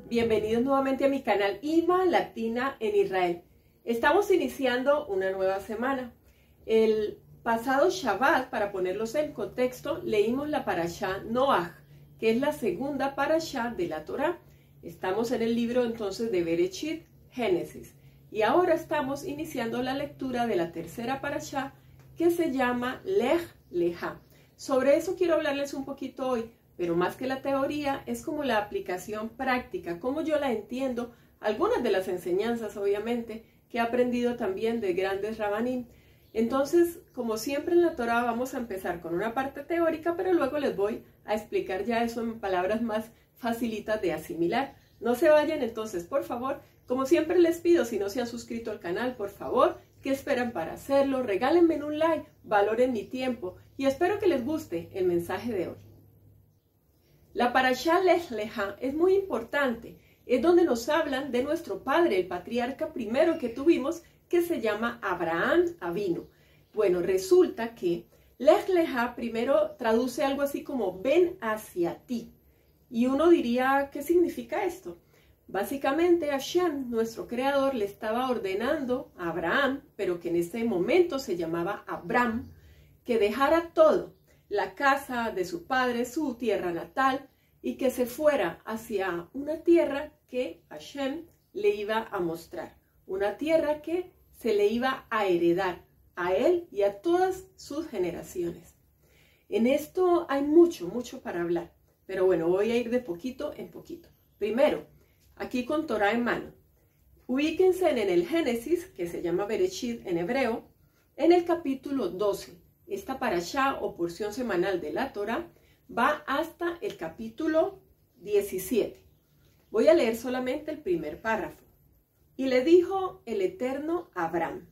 Bienvenidos nuevamente a mi canal IMA Latina en Israel. Estamos iniciando una nueva semana. El pasado Shabbat, para ponerlos en contexto, leímos la parashá Noach, que es la segunda parashá de la Torá. Estamos en el libro entonces de Bereshit, Génesis. Y ahora estamos iniciando la lectura de la tercera parashá, que se llama Lech Lecha. Sobre eso quiero hablarles un poquito hoy, pero más que la teoría, es como la aplicación práctica, como yo la entiendo, algunas de las enseñanzas, obviamente, que he aprendido también de grandes rabanim. Entonces, como siempre en la Torá, vamos a empezar con una parte teórica, pero luego les voy a explicar ya eso en palabras más facilitas de asimilar. No se vayan entonces, por favor. Como siempre les pido, si no se han suscrito al canal, por favor, ¿qué esperan para hacerlo? Regálenme un like, valoren mi tiempo y espero que les guste el mensaje de hoy. La parashá Lech Lecha es muy importante, es donde nos hablan de nuestro padre, el patriarca primero que tuvimos, que se llama Abraham Avinu. Bueno, resulta que Lech Lecha primero traduce algo así como ven hacia ti. Y uno diría, ¿qué significa esto? Básicamente Hashem, nuestro creador, le estaba ordenando a Abraham, pero que en ese momento se llamaba Abram, que dejara todo, la casa de su padre, su tierra natal, y que se fuera hacia una tierra que Hashem le iba a mostrar, una tierra que se le iba a heredar a él y a todas sus generaciones. En esto hay mucho para hablar, pero bueno, voy a ir de poquito en poquito. Primero, aquí con Torah en mano, ubíquense en el Génesis, que se llama Bereshit en hebreo, en el capítulo 12. Esta parashá o porción semanal de la Torah va hasta el capítulo 17. Voy a leer solamente el primer párrafo. Y le dijo el Eterno a Abraham: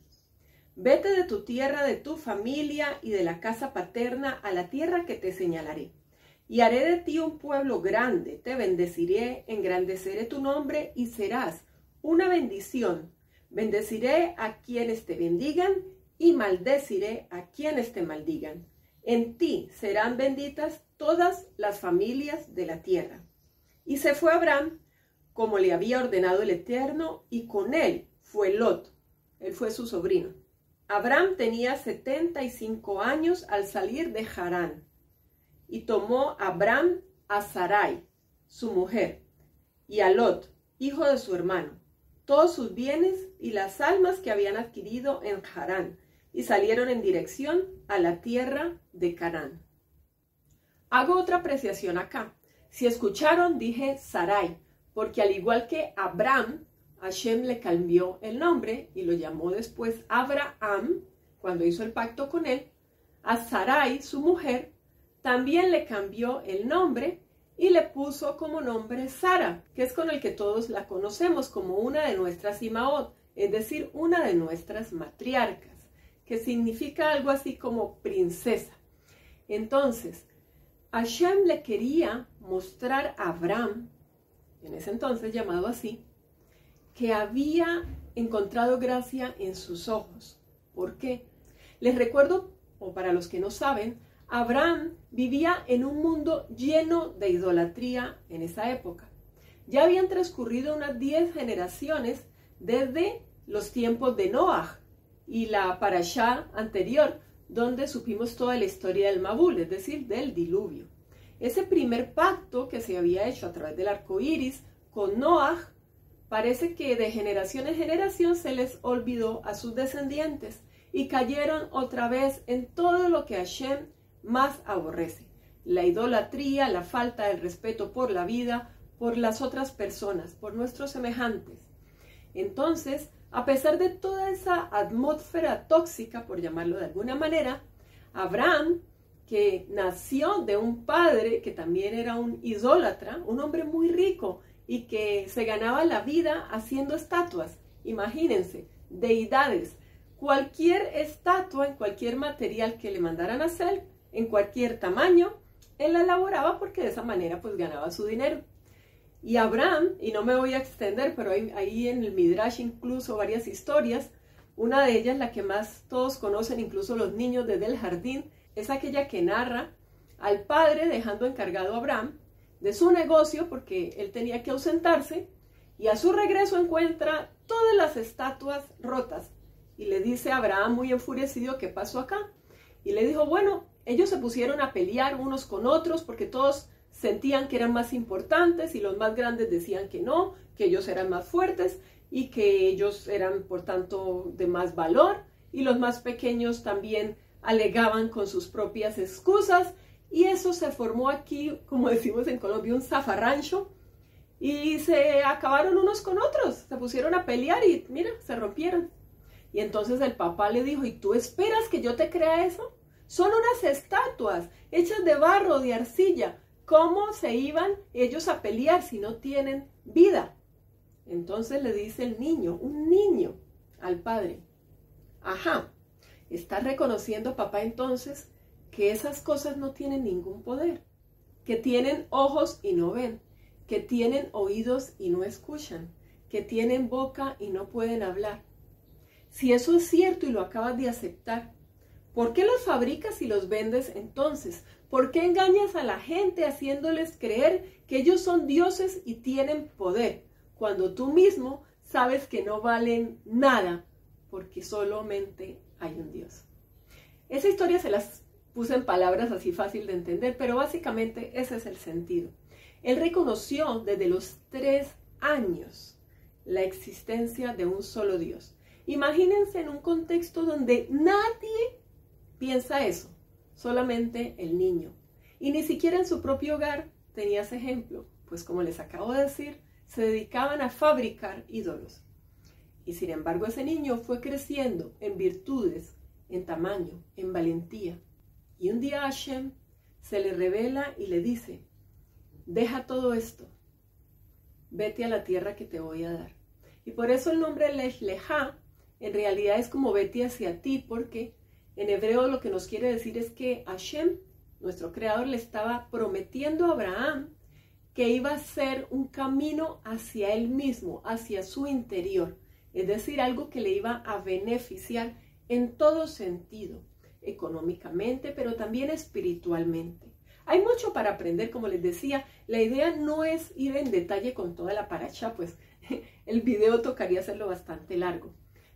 vete de tu tierra, de tu familia y de la casa paterna a la tierra que te señalaré. Y haré de ti un pueblo grande, te bendeciré, engrandeceré tu nombre y serás una bendición. Bendeciré a quienes te bendigan y maldeciré a quienes te maldigan. En ti serán benditas todas las familias de la tierra. Y se fue Abraham como le había ordenado el Eterno, y con él fue Lot. Él fue su sobrino. Abraham tenía 75 años al salir de Harán. Y tomó Abraham a Sarai, su mujer, y a Lot, hijo de su hermano, todos sus bienes y las almas que habían adquirido en Harán, y salieron en dirección a la tierra de Canaán. Hago otra apreciación acá. Si escucharon, dije Sarai, porque al igual que Abraham, Hashem le cambió el nombre y lo llamó después Abraham, cuando hizo el pacto con él. A Sarai, su mujer, también le cambió el nombre y le puso como nombre Sara, que es con el que todos la conocemos como una de nuestras Imaot, es decir, una de nuestras matriarcas, que significa algo así como princesa. Entonces, Hashem le quería mostrar a Abraham, en ese entonces llamado así, que había encontrado gracia en sus ojos. ¿Por qué? Les recuerdo, o para los que no saben, Abraham vivía en un mundo lleno de idolatría en esa época. Ya habían transcurrido unas 10 generaciones desde los tiempos de Noach y la parashá anterior, donde supimos toda la historia del Mabul, es decir, del diluvio. Ese primer pacto que se había hecho a través del arco iris con Noach, parece que de generación en generación se les olvidó a sus descendientes y cayeron otra vez en todo lo que Hashem más aborrece: la idolatría, la falta de respeto por la vida, por las otras personas, por nuestros semejantes. Entonces, a pesar de toda esa atmósfera tóxica, por llamarlo de alguna manera, Abraham, que nació de un padre que también era un idólatra, un hombre muy rico y que se ganaba la vida haciendo estatuas, imagínense, deidades, cualquier estatua en cualquier material que le mandaran a hacer, en cualquier tamaño, él la elaboraba porque de esa manera pues ganaba su dinero. Y Abraham, y no me voy a extender, pero hay ahí en el Midrash incluso varias historias, una de ellas, la que más todos conocen, incluso los niños desde el jardín, es aquella que narra al padre dejando encargado a Abraham de su negocio porque él tenía que ausentarse y a su regreso encuentra todas las estatuas rotas y le dice a Abraham muy enfurecido: ¿qué pasó acá? Y le dijo: bueno, ellos se pusieron a pelear unos con otros porque todos sentían que eran más importantes y los más grandes decían que no, que ellos eran más fuertes y que ellos eran por tanto de más valor, y los más pequeños también alegaban con sus propias excusas, y eso se formó aquí, como decimos en Colombia, un zafarrancho, y se acabaron unos con otros, se pusieron a pelear y mira, se rompieron. Y entonces el papá le dijo: ¿y tú esperas que yo te crea eso? Son unas estatuas hechas de barro, de arcilla. ¿Cómo se iban ellos a pelear si no tienen vida? Entonces le dice el niño, un niño, al padre: ajá, ¿está reconociendo, papá, entonces que esas cosas no tienen ningún poder? Que tienen ojos y no ven, que tienen oídos y no escuchan, que tienen boca y no pueden hablar. Si eso es cierto y lo acabas de aceptar, ¿por qué los fabricas y los vendes entonces? ¿Por qué engañas a la gente haciéndoles creer que ellos son dioses y tienen poder, cuando tú mismo sabes que no valen nada, porque solamente hay un Dios? Esa historia se las puse en palabras así fácil de entender, pero básicamente ese es el sentido. Él reconoció desde los 3 años la existencia de un solo Dios. Imagínense en un contexto donde nadie piensa eso, solamente el niño. Y ni siquiera en su propio hogar tenía ese ejemplo, pues como les acabo de decir, se dedicaban a fabricar ídolos. Y sin embargo ese niño fue creciendo en virtudes, en tamaño, en valentía. Y un día Hashem se le revela y le dice: deja todo esto, vete a la tierra que te voy a dar. Y por eso el nombre Lech Lecha en realidad es como vete hacia ti, porque en hebreo lo que nos quiere decir es que Hashem, nuestro creador, le estaba prometiendo a Abraham que iba a ser un camino hacia él mismo, hacia su interior. Es decir, algo que le iba a beneficiar en todo sentido, económicamente, pero también espiritualmente. Hay mucho para aprender, como les decía. La idea no es ir en detalle con toda la parashá, pues el video tocaría hacerlo bastante largo.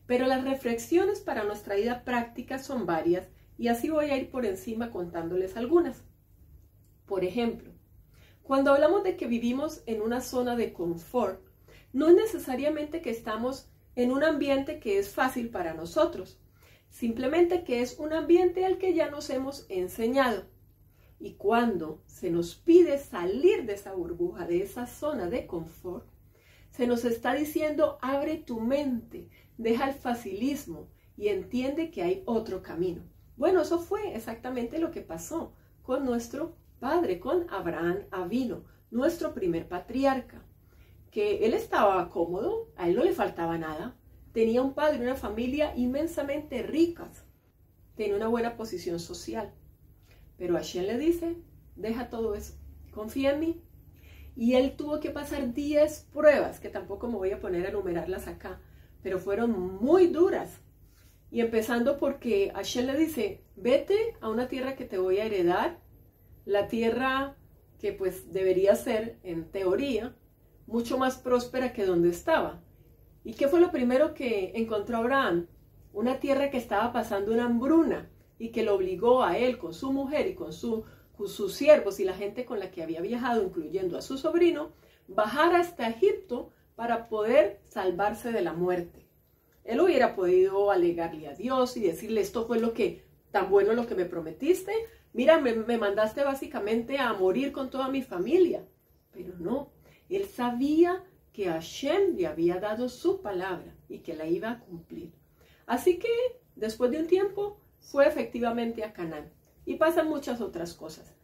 Pero las reflexiones para nuestra vida práctica son varias y así voy a ir por encima contándoles algunas. Por ejemplo, cuando hablamos de que vivimos en una zona de confort, no es necesariamente que estamos en un ambiente que es fácil para nosotros, simplemente que es un ambiente al que ya nos hemos enseñado. Y cuando se nos pide salir de esa burbuja, de esa zona de confort, se nos está diciendo: abre tu mente, deja el facilismo y entiende que hay otro camino. Bueno, eso fue exactamente lo que pasó con nuestro padre, con Abraham Avino, nuestro primer patriarca, que él estaba cómodo, a él no le faltaba nada, tenía un padre y una familia inmensamente ricas, tenía una buena posición social. Pero Hashem le dice: deja todo eso, confía en mí. Y él tuvo que pasar 10 pruebas, que tampoco me voy a poner a enumerarlas acá, pero fueron muy duras. Y empezando porque Hashem le dice: vete a una tierra que te voy a heredar, la tierra que pues debería ser, en teoría, mucho más próspera que donde estaba. ¿Y qué fue lo primero que encontró Abraham? Una tierra que estaba pasando una hambruna y que lo obligó a él, con su mujer y con sus siervos y la gente con la que había viajado, incluyendo a su sobrino, bajar hasta Egipto para poder salvarse de la muerte. Él hubiera podido alegarle a Dios y decirle: esto fue tan bueno lo que me prometiste, mira, me mandaste básicamente a morir con toda mi familia. Pero no, él sabía que Hashem le había dado su palabra y que la iba a cumplir. Así que después de un tiempo fue efectivamente a Canaán. Y pasan muchas otras cosas.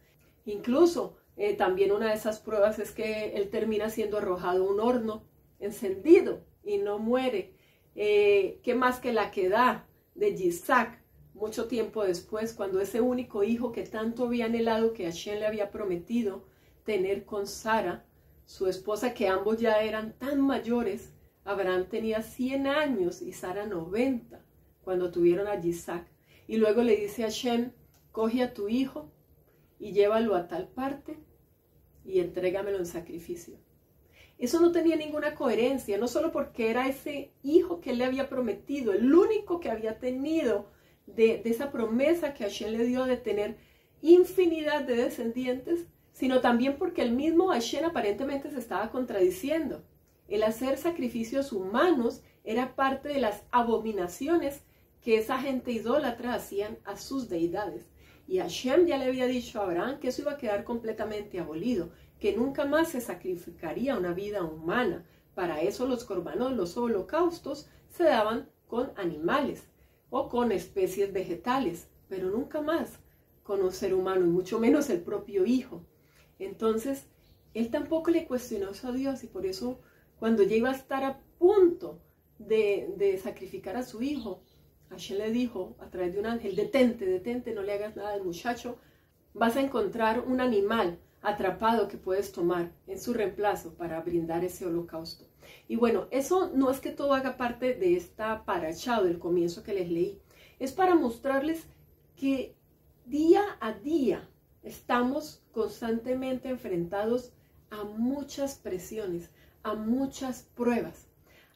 Incluso también una de esas pruebas es que él termina siendo arrojado a un horno encendido y no muere. ¿Qué más que la quedá de Isaac mucho tiempo después, cuando ese único hijo que tanto había anhelado, que Hashem le había prometido tener con Sara, su esposa, que ambos ya eran tan mayores? Abraham tenía 100 años y Sara 90 cuando tuvieron a Isaac. Y luego le dice a Hashem: coge a tu hijo y llévalo a tal parte y entrégamelo en sacrificio. Eso no tenía ninguna coherencia, no solo porque era ese hijo que él le había prometido, el único que había tenido de esa promesa que Hashem le dio de tener infinidad de descendientes, sino también porque el mismo Hashem aparentemente se estaba contradiciendo. El hacer sacrificios humanos era parte de las abominaciones que esa gente idólatra hacían a sus deidades. Y Hashem ya le había dicho a Abraham que eso iba a quedar completamente abolido, que nunca más se sacrificaría una vida humana. Para eso los corbanos, los holocaustos, se daban con animales o con especies vegetales, pero nunca más con un ser humano, y mucho menos el propio hijo. Entonces, él tampoco le cuestionó eso a Dios, y por eso cuando ya iba a estar a punto de sacrificar a su hijo, Hashem le dijo a través de un ángel: detente, no le hagas nada al muchacho, vas a encontrar un animal atrapado que puedes tomar en su reemplazo para brindar ese holocausto. Y bueno, eso no es que todo haga parte de esta parashá del comienzo que les leí, es para mostrarles que día a día estamos constantemente enfrentados a muchas presiones, a muchas pruebas,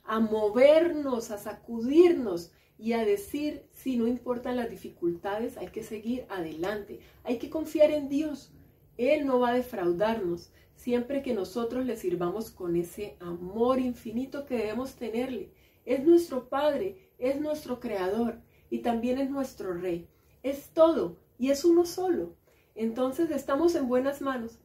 a movernos, a sacudirnos y a decir: si no importan las dificultades, hay que seguir adelante, hay que confiar en Dios. Él no va a defraudarnos siempre que nosotros le sirvamos con ese amor infinito que debemos tenerle. Es nuestro Padre, es nuestro Creador y también es nuestro Rey. Es todo y es uno solo. Entonces estamos en buenas manos.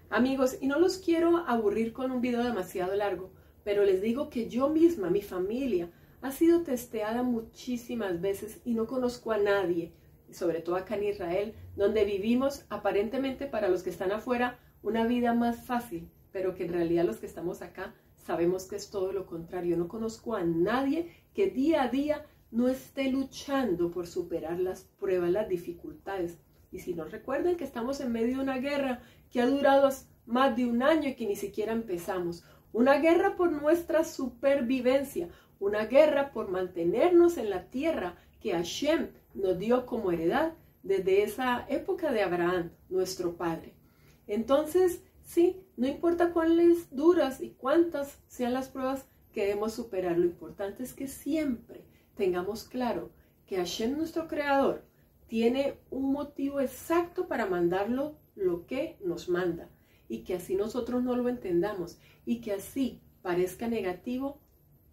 Amigos, y no los quiero aburrir con un video demasiado largo, pero les digo que yo misma, mi familia, ha sido testeada muchísimas veces y no conozco a nadie, sobre todo acá en Israel, donde vivimos aparentemente, para los que están afuera, una vida más fácil, pero que en realidad los que estamos acá sabemos que es todo lo contrario. No conozco a nadie que día a día no esté luchando por superar las pruebas, las dificultades. Y si no, recuerden que estamos en medio de una guerra que ha durado más de un año y que ni siquiera empezamos. Una guerra por nuestra supervivencia, una guerra por mantenernos en la tierra que Hashem nos dio como heredad desde esa época de Abraham, nuestro padre. Entonces, sí, no importa cuáles duras y cuántas sean las pruebas que debemos superar, lo importante es que siempre tengamos claro que Hashem, nuestro creador, tiene un motivo exacto para mandarlo lo que nos manda, y que así nosotros no lo entendamos y que así parezca negativo,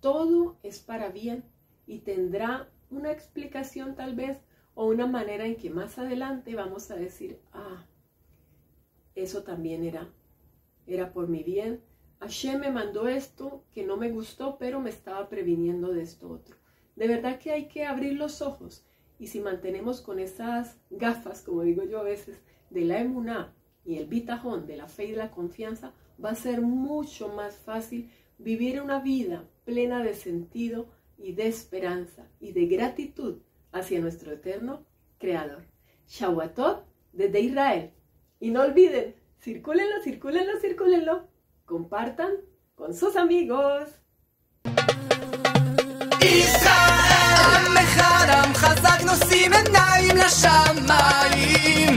todo es para bien y tendrá una explicación tal vez, o una manera en que más adelante vamos a decir: eso también era por mi bien. Hashem me mandó esto que no me gustó, pero me estaba previniendo de esto otro. De verdad que hay que abrir los ojos, y si mantenemos con esas gafas, como digo yo a veces, de la emuná y el bitajón, de la fe y de la confianza, va a ser mucho más fácil vivir una vida plena de sentido y de esperanza y de gratitud hacia nuestro eterno Creador. Shavuot desde Israel. Y no olviden, circúlenlo, compartan con sus amigos. ישראל, עמך עם חזק נושאים עיניים לשמיים.